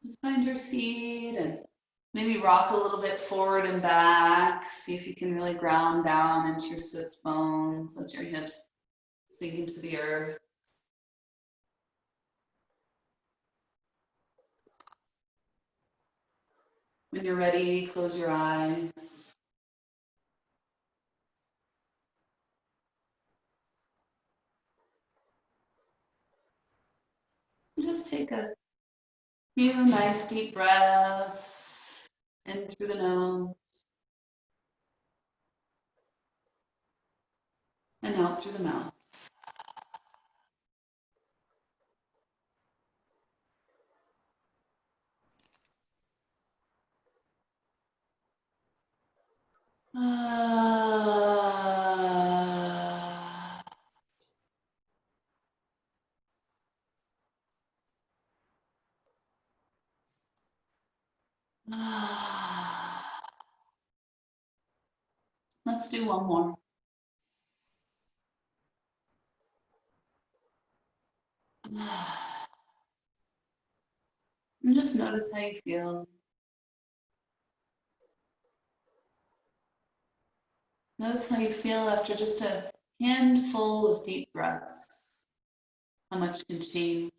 Just find your seat and maybe rock a little bit forward and back. See if you can really ground down into your sits bones. Let your hips sink into the earth. When you're ready, close your eyes. Just take a few nice deep breaths in through the nose and out through the mouth. Let's do one more. And just notice how you feel. Notice how you feel after just a handful of deep breaths. How much can change.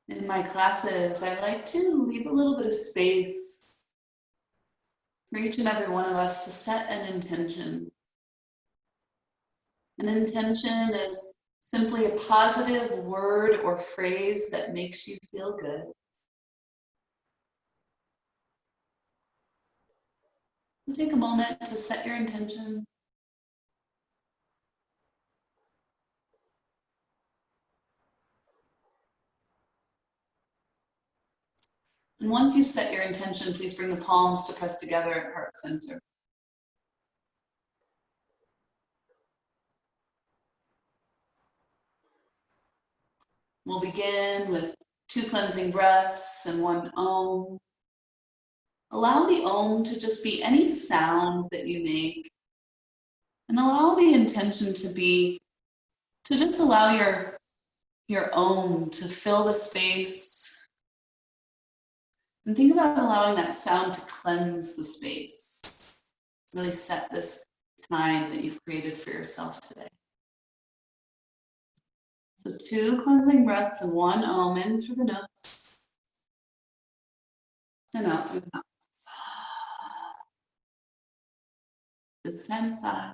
In my classes, I like to leave a little bit of space for each and every one of us to set an intention. An intention is simply a positive word or phrase that makes you feel good. Take a moment to set your intention. And once you've set your intention, please bring the palms to press together at heart center. We'll begin with 2 cleansing breaths and 1 Om. Allow the Om to just be any sound that you make. And allow the intention to just allow your Om to fill the space. And think about allowing that sound to cleanse the space. Really set this time that you've created for yourself today. So 2 cleansing breaths and 1 Om in through the nose and out through the mouth. This time sigh.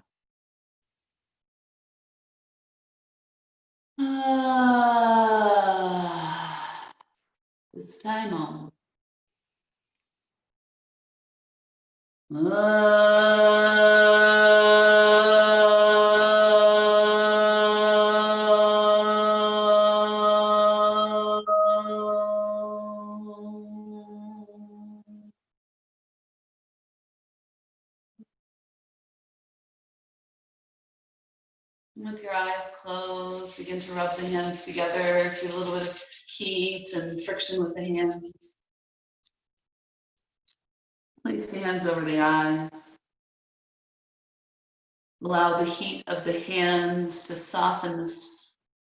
This time Om. With your eyes closed, begin to rub the hands together, feel a little bit of heat and friction with the hands. Place the hands over the eyes. Allow the heat of the hands to soften the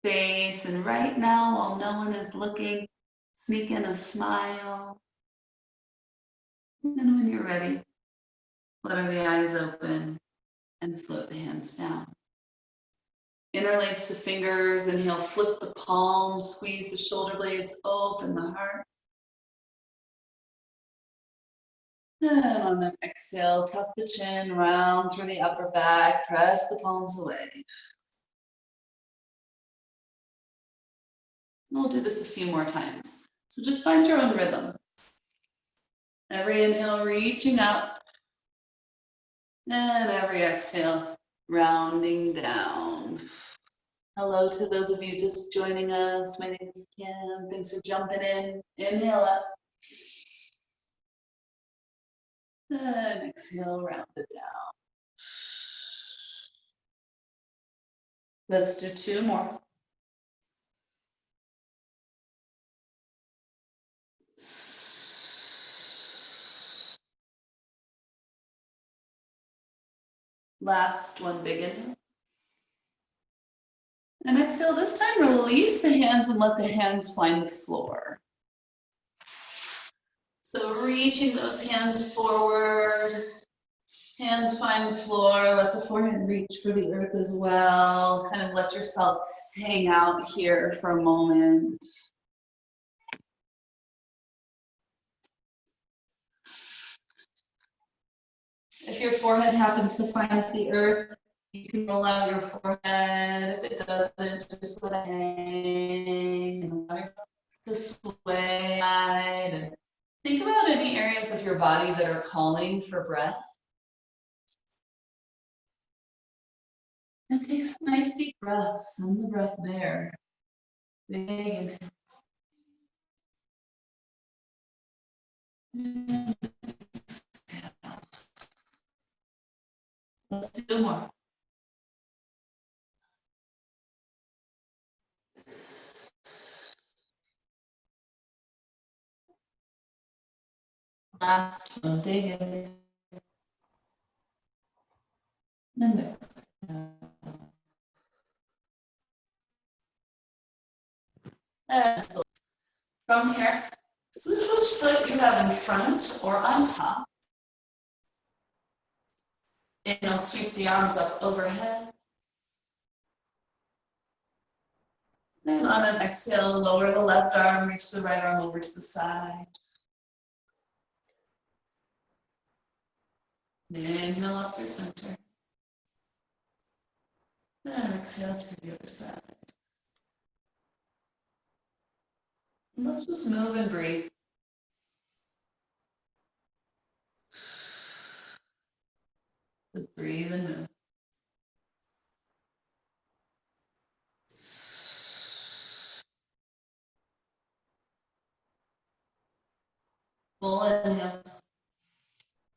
face. And right now, while no one is looking, sneak in a smile. And when you're ready, flutter the eyes open and float the hands down. Interlace the fingers, inhale, flip the palms, squeeze the shoulder blades, open the heart. And on an exhale, tuck the chin, round through the upper back, press the palms away. And we'll do this a few more times. So just find your own rhythm. Every inhale, reaching up. And every exhale, rounding down. Hello to those of you just joining us. My name is Kim. Thanks for jumping in. Inhale up. And exhale, round it down. Let's do 2 more. Last one, big inhale. And exhale, this time release the hands and let the hands find the floor. So reaching those hands forward, hands find the floor, let the forehead reach for the earth as well. Kind of let yourself hang out here for a moment. If your forehead happens to find the earth, you can roll out your forehead. If it doesn't, just let it hang. To sway. And think about any areas of your body that are calling for breath. And take some nice deep breaths. Send the breath there. Big inhale. Let's do more. Last one, big inhale. And exhale. And so from here, switch which foot you have in front or on top. Inhale, sweep the arms up overhead. And on an exhale, lower the left arm, reach the right arm over to the side. Inhale up through center. And exhale to the other side. And let's just move and breathe. Just breathe and move. Full inhales.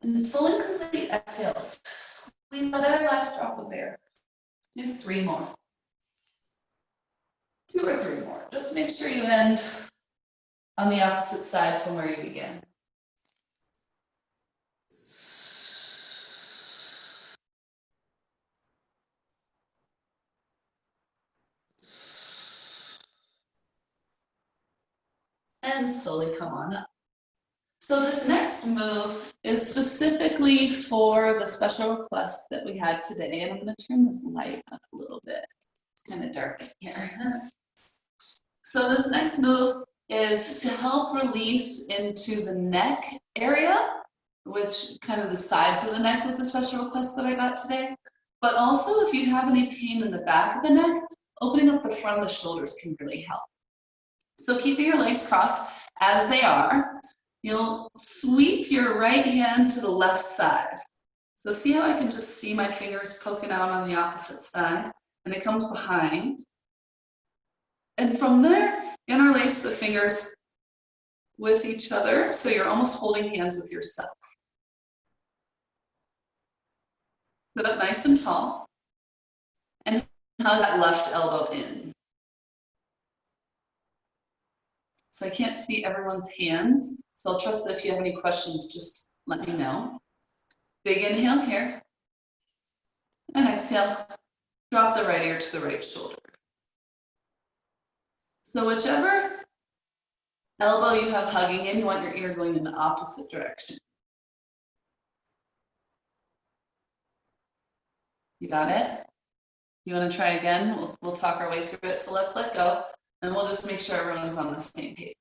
And full and complete exhales. Squeeze out every last drop of air. Do 3 more. 2 or 3 more. Just make sure you end on the opposite side from where you began. And slowly come on up. So this next move is specifically for the special request that we had today. And I'm going to turn this light up a little bit. It's kind of dark in here. So this next move is to help release into the neck area, which kind of the sides of the neck was a special request that I got today. But also if you have any pain in the back of the neck, opening up the front of the shoulders can really help. So keeping your legs crossed as they are, you'll sweep your right hand to the left side. So see how I can just see my fingers poking out on the opposite side, and it comes behind. And from there, interlace the fingers with each other, so you're almost holding hands with yourself. Sit up nice and tall, and hug that left elbow in. So I can't see everyone's hands, so I'll trust that if you have any questions, just let me know. Big inhale here, and exhale, drop the right ear to the right shoulder. So whichever elbow you have hugging in, you want your ear going in the opposite direction. You got it? You want to try again? We'll talk our way through it. So let's let go, and we'll just make sure everyone's on the same page.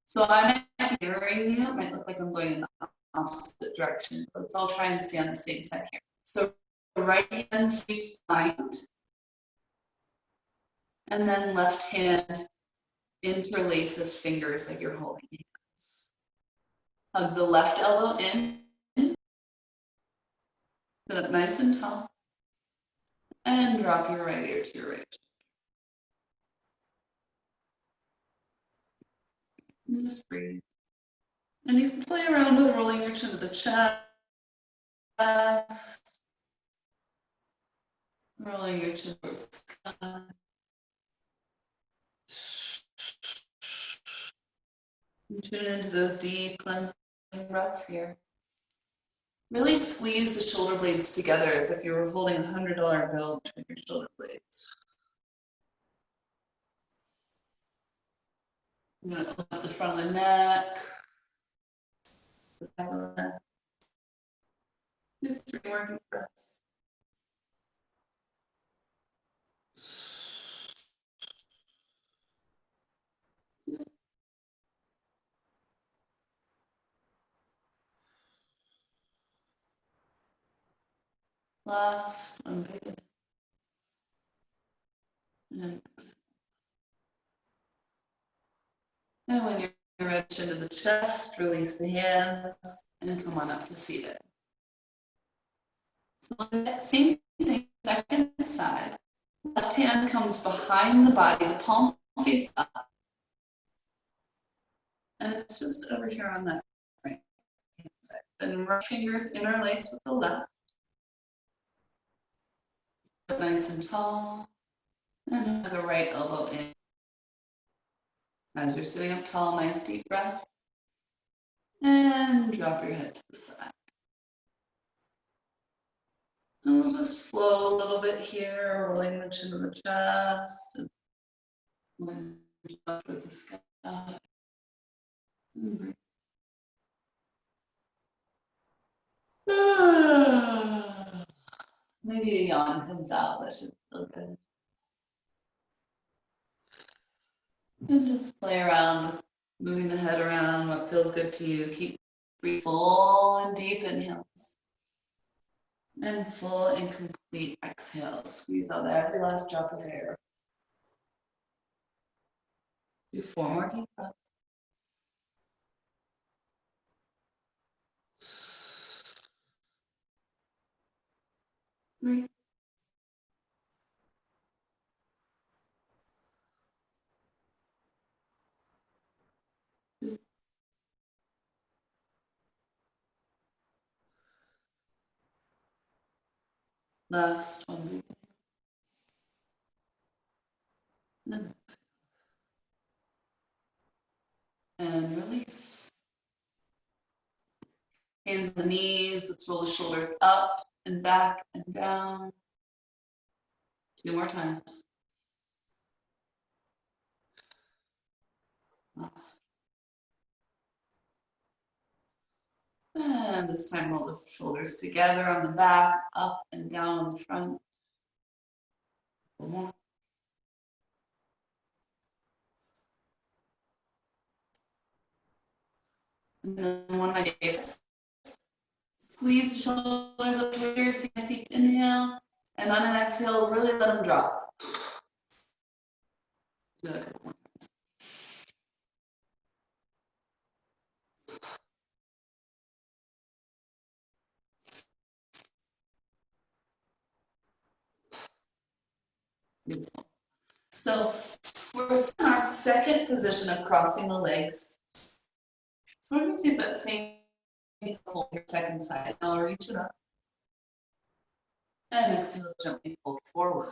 So I'm mirroring you. It might look like I'm going in the opposite direction. Let's all try and stay on the same side here. So the right hand sweeps behind, and then left hand interlaces fingers like you're holding hands. Hug the left elbow in. Sit up nice and tall. And drop your right ear to your right. And just breathe. And you can play around with rolling your chin to the chest. Rolling your chin towards the sky. And tune into those deep cleansing breaths here. Really squeeze the shoulder blades together as if you were holding a $100 bill between your shoulder blades. I'm going to open up the front of the neck. The sides of the neck. Do 3 more deep breaths. Last one, big. And when you're ready into the chest, release the hands and come on up to seated. So that same thing, second side. Left hand comes behind the body, the palm face up. And it's just over here on that right hand side. Then right fingers interlace with the left. Nice and tall. And have the right elbow in. As you're sitting up tall, nice deep breath. And drop your head to the side. And we'll just flow a little bit here, rolling the chin to the chest. And up towards the sky. Maybe a yawn comes out, that should feel good. And just play around with moving the head around, what feels good to you. Keep breathing full and deep inhales. And full and complete exhales. Squeeze out every last drop of air. Do 4 more deep breaths. Three. Two. Last one. And release. Hands on the knees. Let's roll the shoulders up and back and down. 2 more times. Last. And this time roll the shoulders together on the back, up and down on the front. 1 more. And then one of my favorites. Squeeze the shoulders up to your ears, take a deep inhale, and on an exhale, really let them drop. Do that a couple more times. Beautiful. So we're in our second position of crossing the legs. So we're going to do that same fold your second side. Now reach it up. And exhale, gently fold forward.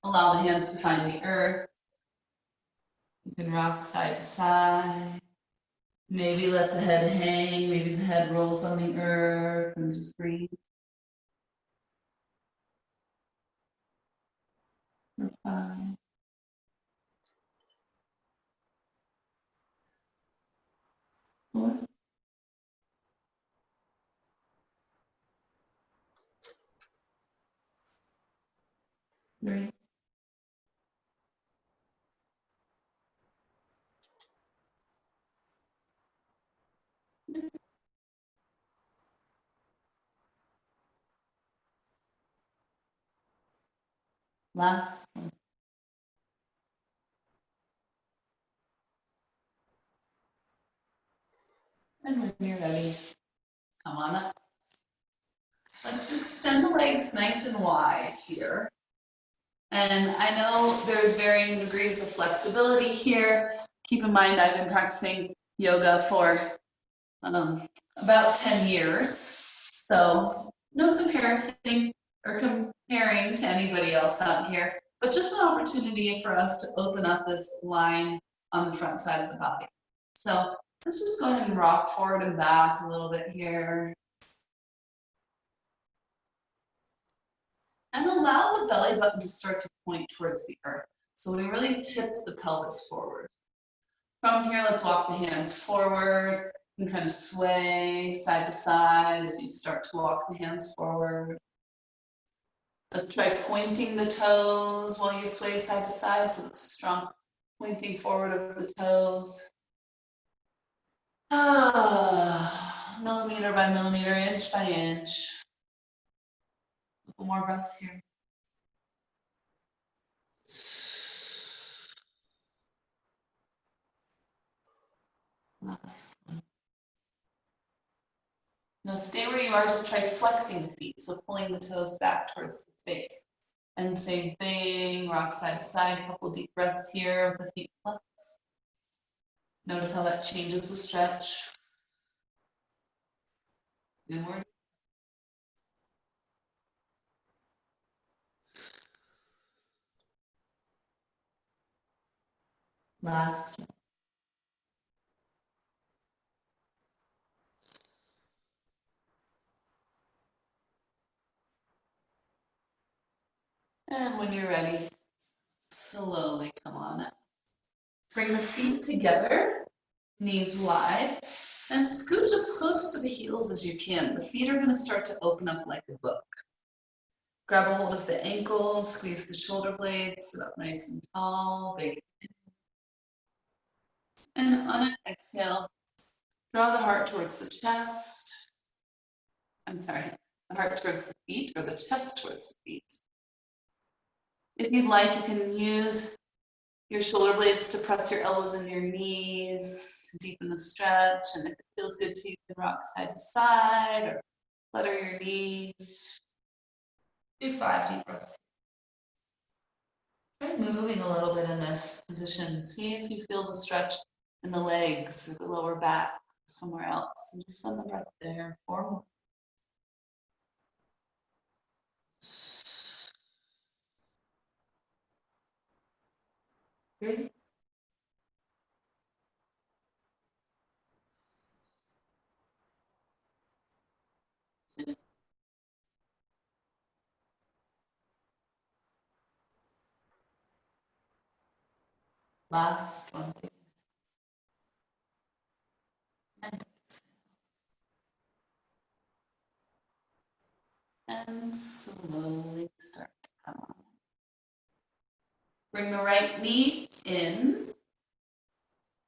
Allow the hands to find the earth. You can rock side to side. Maybe let the head hang. Maybe the head rolls on the earth and just breathe. For 5. 4. 3. Last one. And when you're ready, come on up. Let's extend the legs nice and wide here. And I know there's varying degrees of flexibility here. Keep in mind, I've been practicing yoga for about 10 years. So no comparison or comparing to anybody else out here, but just an opportunity for us to open up this line on the front side of the body. So let's just go ahead and rock forward and back a little bit here. And allow the belly button to start to point towards the earth. So we really tip the pelvis forward. From here, let's walk the hands forward and kind of sway side to side as you start to walk the hands forward. Let's try pointing the toes while you sway side to side, so it's a strong pointing forward of the toes. Millimeter by millimeter, inch by inch. A couple more breaths here. Last one. Now stay where you are, just try flexing the feet, so pulling the toes back towards the face. And same thing, rock side to side, couple deep breaths here with the feet flex. Notice how that changes the stretch. Inward. Last one. And when you're ready, slowly come on up. Bring the feet together, knees wide, and scooch as close to the heels as you can. The feet are going to start to open up like a book. Grab a hold of the ankles, squeeze the shoulder blades, sit up nice and tall, big. And on an exhale, draw the heart towards the chest. I'm sorry, the heart towards the feet or the chest towards the feet. If you'd like, you can use your shoulder blades to press your elbows into your knees to deepen the stretch. And if it feels good to you, you can rock side to side or flutter your knees. Do 5 deep breaths. Try moving a little bit in this position. See if you feel the stretch in the legs or the lower back or somewhere else. And just send the breath there. 4 more. Good. Last one. And slowly start to come on. Bring the right knee in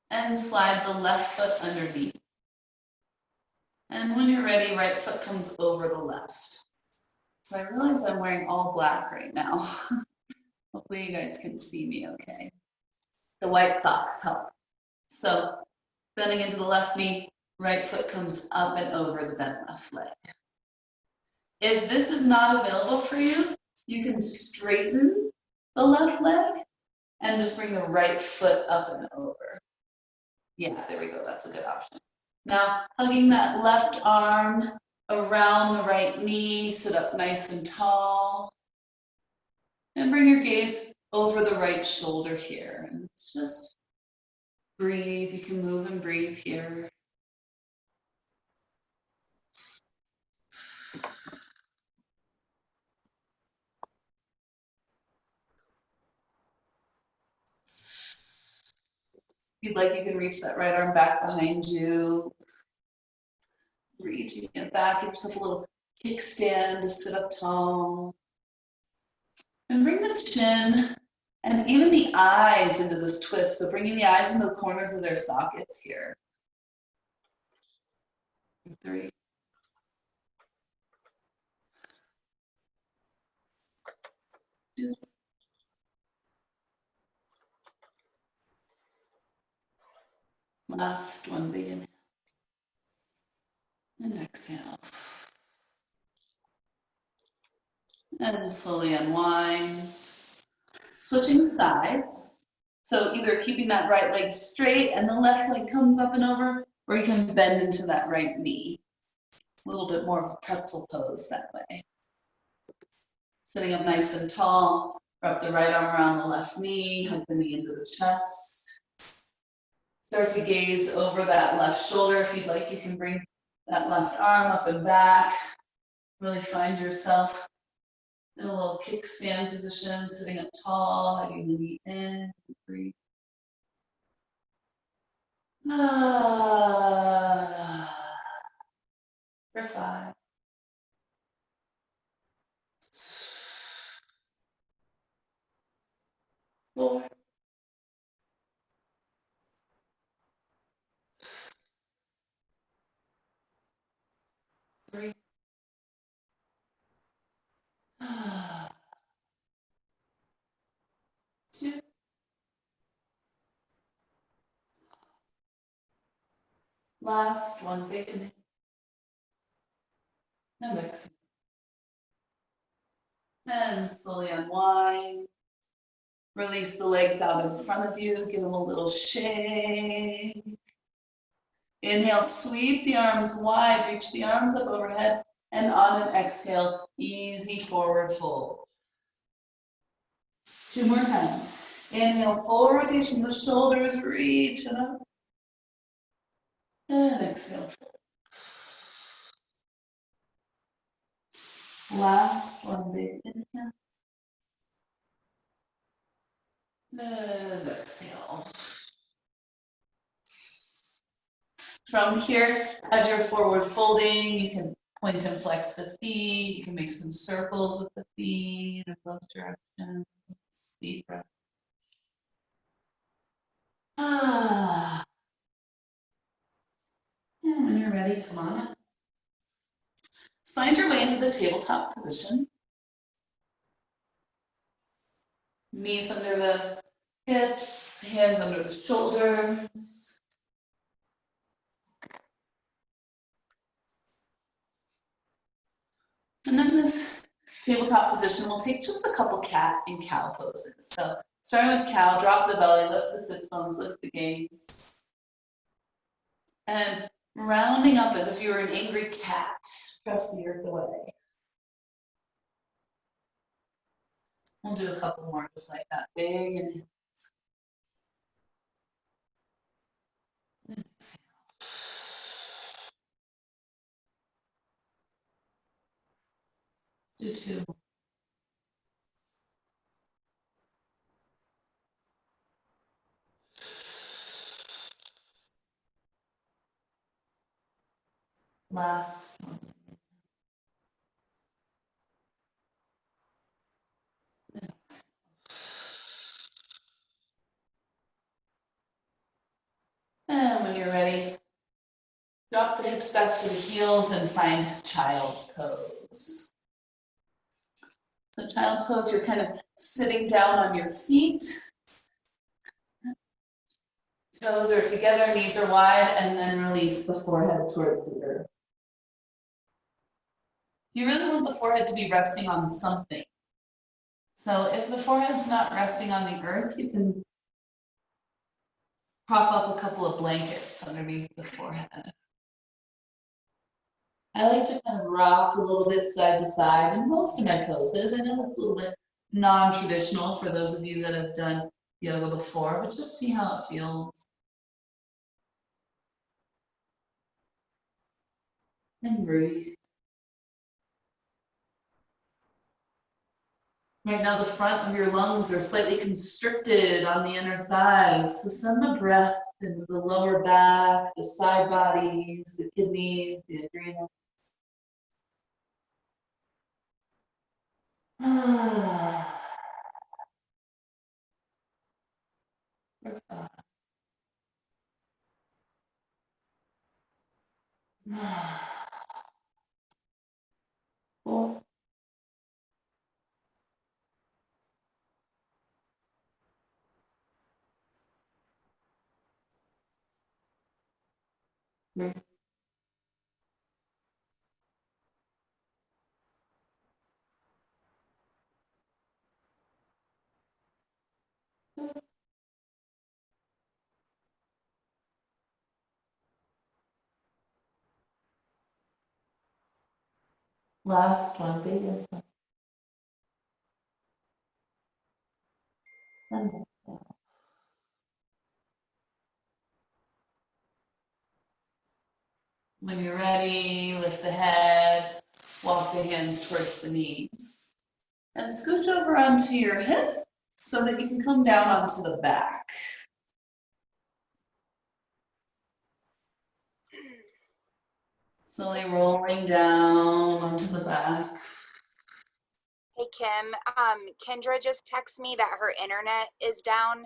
and slide the left foot underneath. And when you're ready, right foot comes over the left. So I realize I'm wearing all black right now. Hopefully you guys can see me okay. The white socks help. So bending into the left knee, right foot comes up and over the bent left leg. If this is not available for you, you can straighten the left leg and just bring the right foot up and over. Yeah, there we go. That's a good option. Now, hugging that left arm around the right knee, sit up nice and tall. And bring your gaze over the right shoulder here. And just breathe. You can move and breathe here. If you'd like, you can reach that right arm back behind you. Reaching it back, give yourself a little kickstand to sit up tall. And bring the chin and even the eyes into this twist. So bringing the eyes into the corners of their sockets here. 3. 2. Last one, big inhale. And exhale. And slowly unwind. Switching sides. So either keeping that right leg straight and the left leg comes up and over, or you can bend into that right knee. A little bit more of a pretzel pose that way. Sitting up nice and tall, wrap the right arm around the left knee, hug the knee into the chest. Start to gaze over that left shoulder. If you'd like, you can bring that left arm up and back. Really find yourself In a little kickstand position, sitting up tall, hugging the knee in, breathe. For 5. 4. 3. 2. Last one, big inhale. And exhale. And slowly unwind. Release the legs out in front of you. Give them a little shake. Inhale, sweep the arms wide. Reach the arms up overhead. And on an exhale, easy forward fold. 2 more times. Inhale, full rotation. The shoulders reach up. And exhale. Last one, big inhale. And exhale. From here, as you're forward folding, you can point and flex the feet. You can make some circles with the feet in both directions. Deep breath. And when you're ready, come on up. Let's find your way into the tabletop position. Knees under the hips, hands under the shoulders. And then this tabletop position, we'll take just a couple cat and cow poses. So starting with cow, drop the belly, lift the sit bones, lift the gaze. And rounding up as if you were an angry cat, press the earth away. We'll do a couple more just like that. Big inhale. Exhale. Do 2. Last one. And when you're ready, drop the hips back to the heels and find child's pose. So child's pose, you're kind of sitting down on your feet. Toes are together, knees are wide, and then release the forehead towards the earth. You really want the forehead to be resting on something. So if the forehead's not resting on the earth, you can prop up a couple of blankets underneath the forehead. I like to kind of rock a little bit side to side in most of my poses. I know it's a little bit non-traditional for those of you that have done yoga before, but just see how it feels. And breathe. Right now, the front of your lungs are slightly constricted on the inner thighs. So send the breath into the lower back, the side bodies, the kidneys, the adrenals. Four. Three. Last one, big inhale. And exhale. When you're ready, lift the head, walk the hands towards the knees. And scooch over onto your hip so that you can come down onto the back. Slowly rolling down onto the back. Hey, Kim. Kendra just texted me that her internet is down.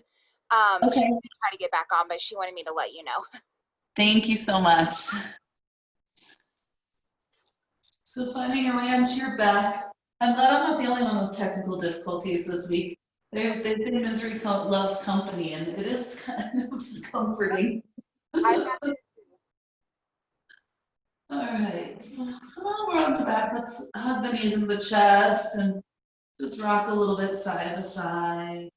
Okay. She's gonna try to get back on, but she wanted me to let you know. Thank you so much. So finding your way onto your back. I'm glad I'm not the only one with technical difficulties this week. They say misery loves company, and it is kind of comforting. All right, so while we're on the back, let's hug the knees into the chest and just rock a little bit side to side.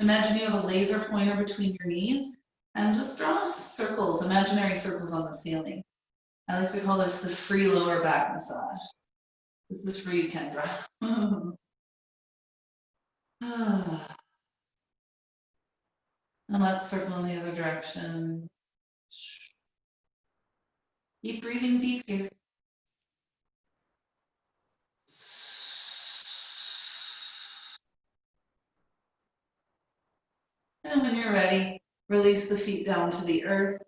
Imagine you have a laser pointer between your knees and just draw circles, imaginary circles on the ceiling. I like to call this the free lower back massage. This is for you, Kendra. And let's circle in the other direction. Keep breathing deep here. And when you're ready, release the feet down to the earth.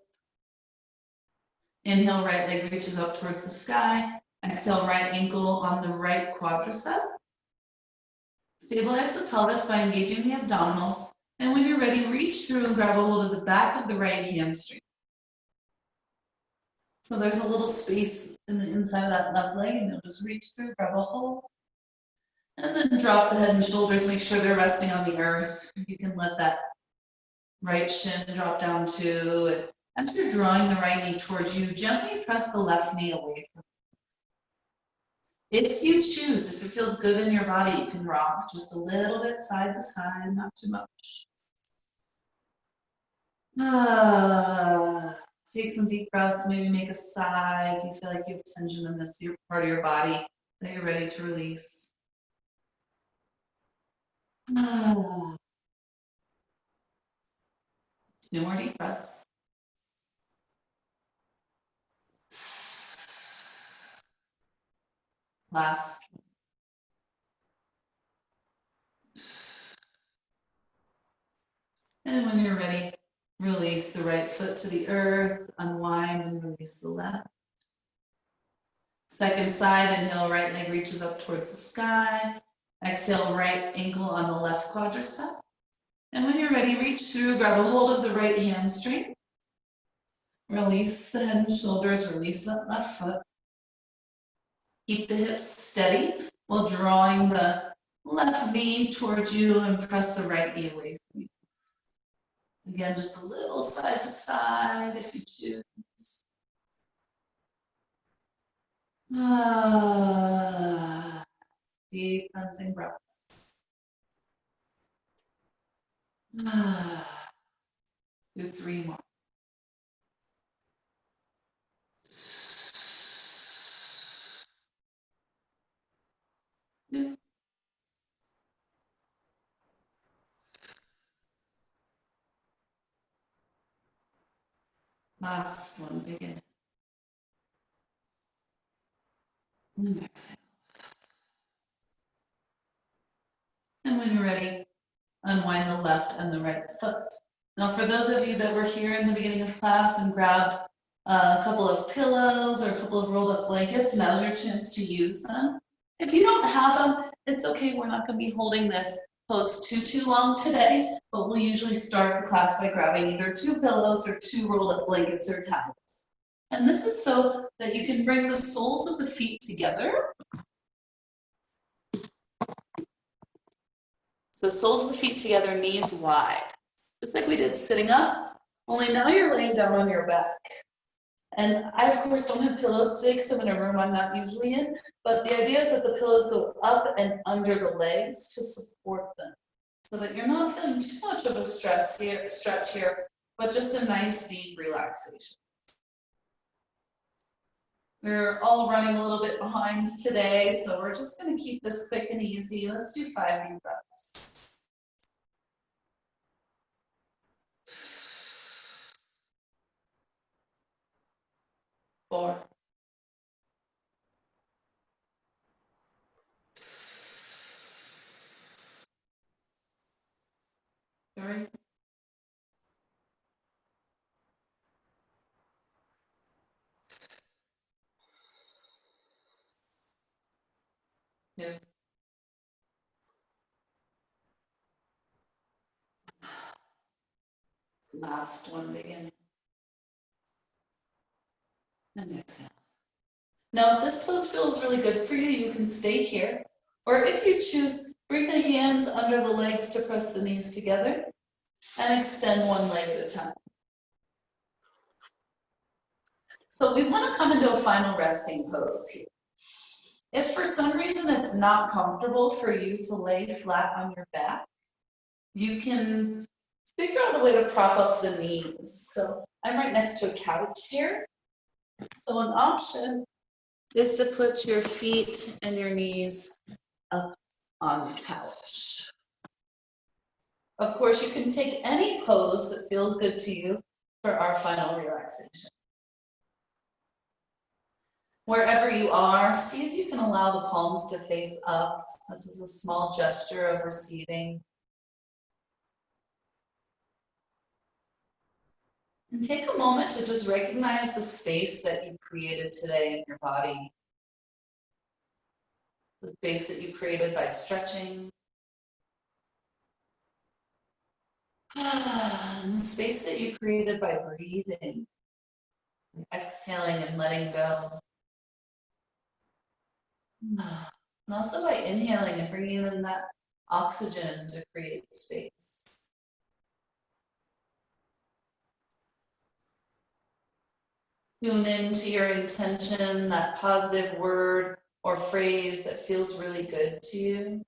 Inhale, right leg reaches up towards the sky. Exhale, right ankle on the right quadricep. Stabilize the pelvis by engaging the abdominals. And when you're ready, reach through and grab a hold of the back of the right hamstring. So there's a little space in the inside of that left leg, and you'll just reach through, grab a hold. And then drop the head and shoulders, make sure they're resting on the earth. You can let that right shin drop down too. And as you're drawing the right knee towards you, gently press the left knee away from you. If you choose, if it feels good in your body, you can rock just a little bit side to side, not too much. Take some deep breaths, maybe make a sigh if you feel like you have tension in this part of your body that you're ready to release. Two more deep breaths. Last. And when you're ready, release the right foot to the earth, unwind and release the left. Second side, inhale, right leg reaches up towards the sky. Exhale, right ankle on the left quadricep. And when you're ready, reach through, grab a hold of the right hamstring. Release the head and shoulders, release that left foot. Keep the hips steady while drawing the left knee towards you and press the right knee away from you. Again, just a little side to side if you choose. Deep cleansing breaths. Do 3 more. Yeah. Last one, begin. And exhale. And when you're ready, unwind the left and the right foot. Now, for those of you that were here in the beginning of class and grabbed a couple of pillows or a couple of rolled up blankets, now's your chance to use them. If you don't have them, it's okay. We're not going to be holding this pose too long today, but we'll usually start the class by grabbing either 2 pillows or 2 rolled up blankets or towels. And this is so that you can bring the soles of the feet together. So soles of the feet together, knees wide. Just like we did sitting up, only now you're laying down on your back. And I, of course, don't have pillows today because I'm in a room I'm not usually in, but the idea is that the pillows go up and under the legs to support them so that you're not feeling too much of a stretch here, but just a nice deep relaxation. We're all running a little bit behind today, so we're just going to keep this quick and easy. Let's do 5 deep breaths. 4, 2. Last one, beginning. And exhale. Now, if this pose feels really good for you, you can stay here. Or if you choose, bring the hands under the legs to press the knees together and extend one leg at a time. So we want to come into a final resting pose here. If for some reason it's not comfortable for you to lay flat on your back, you can figure out a way to prop up the knees. So I'm right next to a couch here. So an option is to put your feet and your knees up on the couch. Of course, you can take any pose that feels good to you for our final relaxation. Wherever you are, see if you can allow the palms to face up. This is a small gesture of receiving. And take a moment to just recognize the space that you created today in your body. The space that you created by stretching. And the space that you created by breathing. And exhaling and letting go. And also by inhaling and bringing in that oxygen to create space. Tune into your intention, that positive word or phrase that feels really good to you.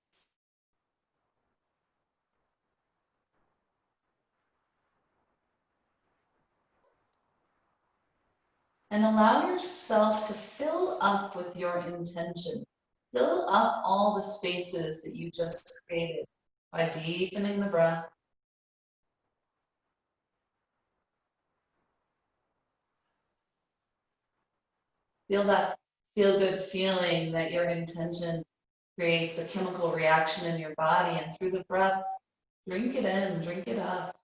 And allow yourself to fill up with your intention. Fill up all the spaces that you just created by deepening the breath. Feel that feel-good feeling that your intention creates a chemical reaction in your body, and through the breath, drink it in, drink it up.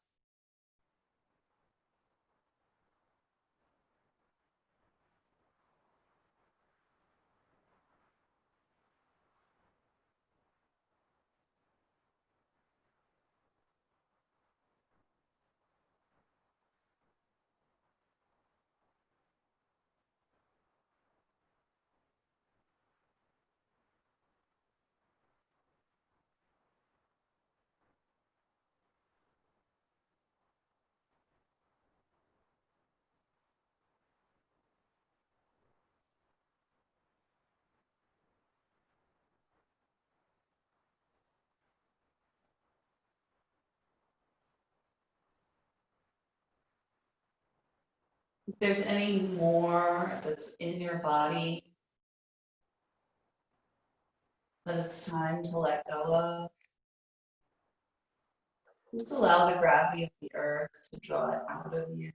If there's any more that's in your body that it's time to let go of, just allow the gravity of the earth to draw it out of you.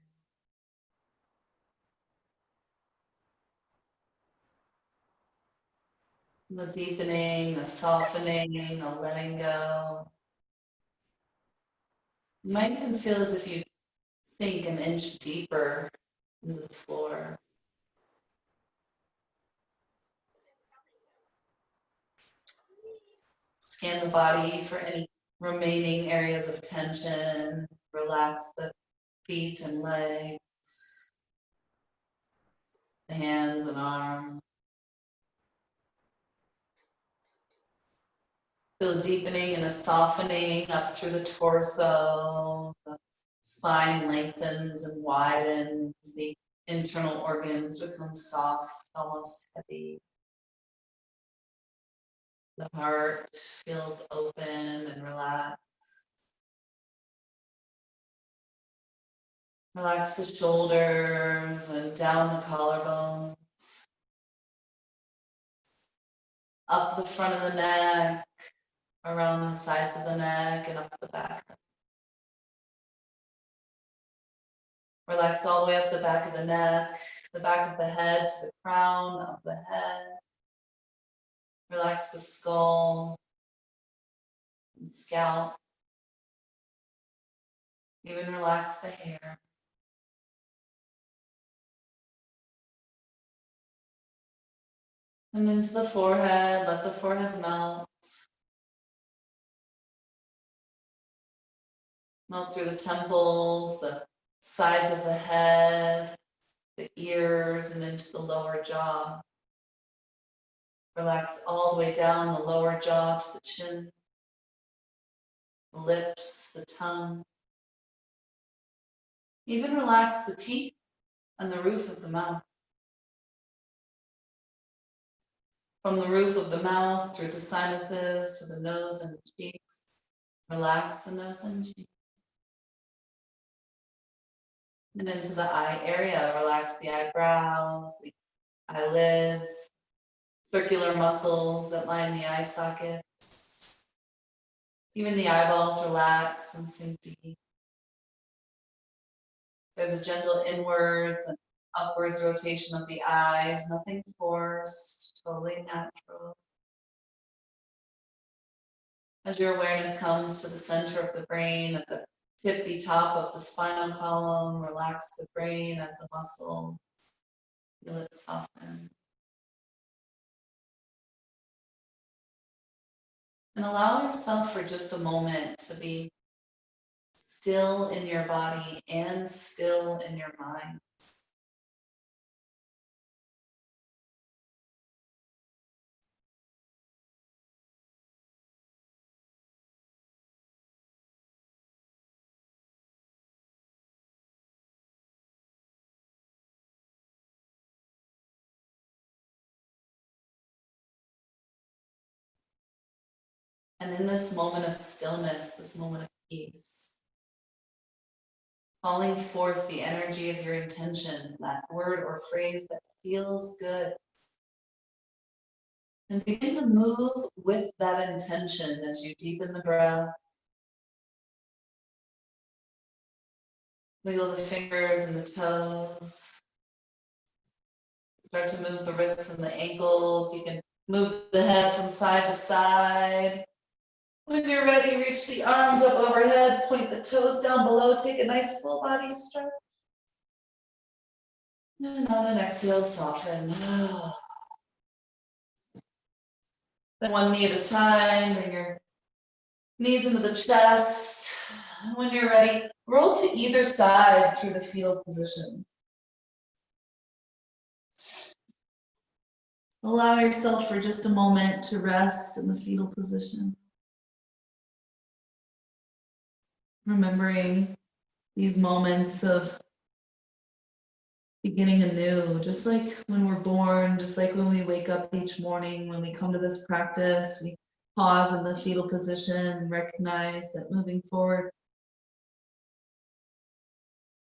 The deepening, the softening, the letting go. You might even feel as if you sink an inch deeper into the floor. Scan the body for any remaining areas of tension. Relax the feet and legs, the hands and arms. Feel a deepening and a softening up through the torso. The spine lengthens and widens. The internal organs become soft, almost heavy. The heart feels open and relaxed. Relax the shoulders and down the collarbones. Up the front of the neck, around the sides of the neck, and up the back. Relax all the way up the back of the neck, the back of the head to the crown of the head. Relax the skull and scalp. Even relax the hair. And into the forehead, let the forehead melt. Melt through the temples, the sides of the head, the ears, and into the lower jaw. Relax all the way down the lower jaw to the chin, the lips, the tongue. Even relax the teeth and the roof of the mouth. From the roof of the mouth, through the sinuses, to the nose and the cheeks. Relax the nose and cheeks. And into the eye area, relax the eyebrows, the eyelids, circular muscles that line the eye sockets. Even the eyeballs relax and sink deep. There's a gentle inwards and upwards rotation of the eyes, nothing forced, totally natural. As your awareness comes to the center of the brain, at the tippy top of the spinal column, relax the brain as a muscle. Feel it soften. And allow yourself for just a moment to be still in your body and still in your mind. And in this moment of stillness, this moment of peace, calling forth the energy of your intention, that word or phrase that feels good. And begin to move with that intention as you deepen the breath. Wiggle the fingers and the toes. Start to move the wrists and the ankles. You can move the head from side to side. When you're ready, reach the arms up overhead, point the toes down below, take a nice full body stretch. And on an exhale, soften. Then one knee at a time, bring your knees into the chest. And when you're ready, roll to either side through the fetal position. Allow yourself for just a moment to rest in the fetal position. Remembering these moments of beginning anew, just like when we're born, just like when we wake up each morning, when we come to this practice, we pause in the fetal position and recognize that moving forward,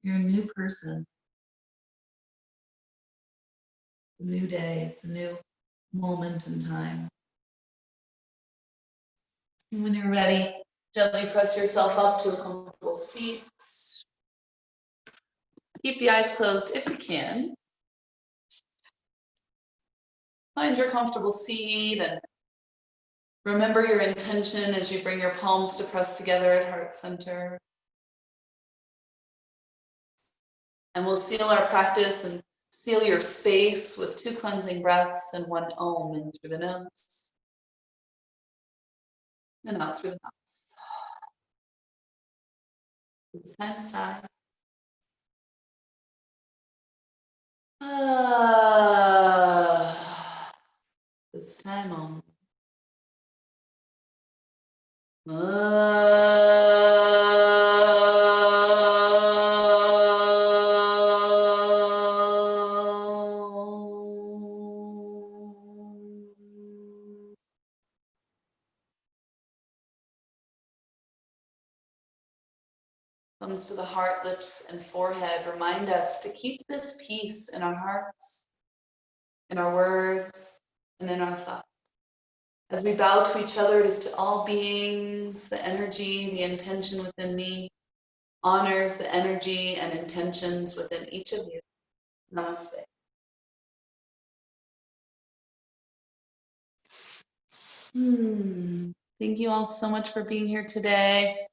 you're a new person. A new day, it's a new moment in time. And when you're ready, gently press yourself up to a comfortable seat. Keep the eyes closed if you can. Find your comfortable seat and remember your intention as you bring your palms to press together at heart center. And we'll seal our practice and seal your space with 2 cleansing breaths and 1 Om in through the nose and out through the mouth. This time sigh. This time Om. Thumbs to the heart, lips, and forehead remind us to keep this peace in our hearts, in our words, and in our thoughts. As we bow to each other, it is to all beings, the energy, the intention within me honors the energy and intentions within each of you. Namaste. Thank you all so much for being here today.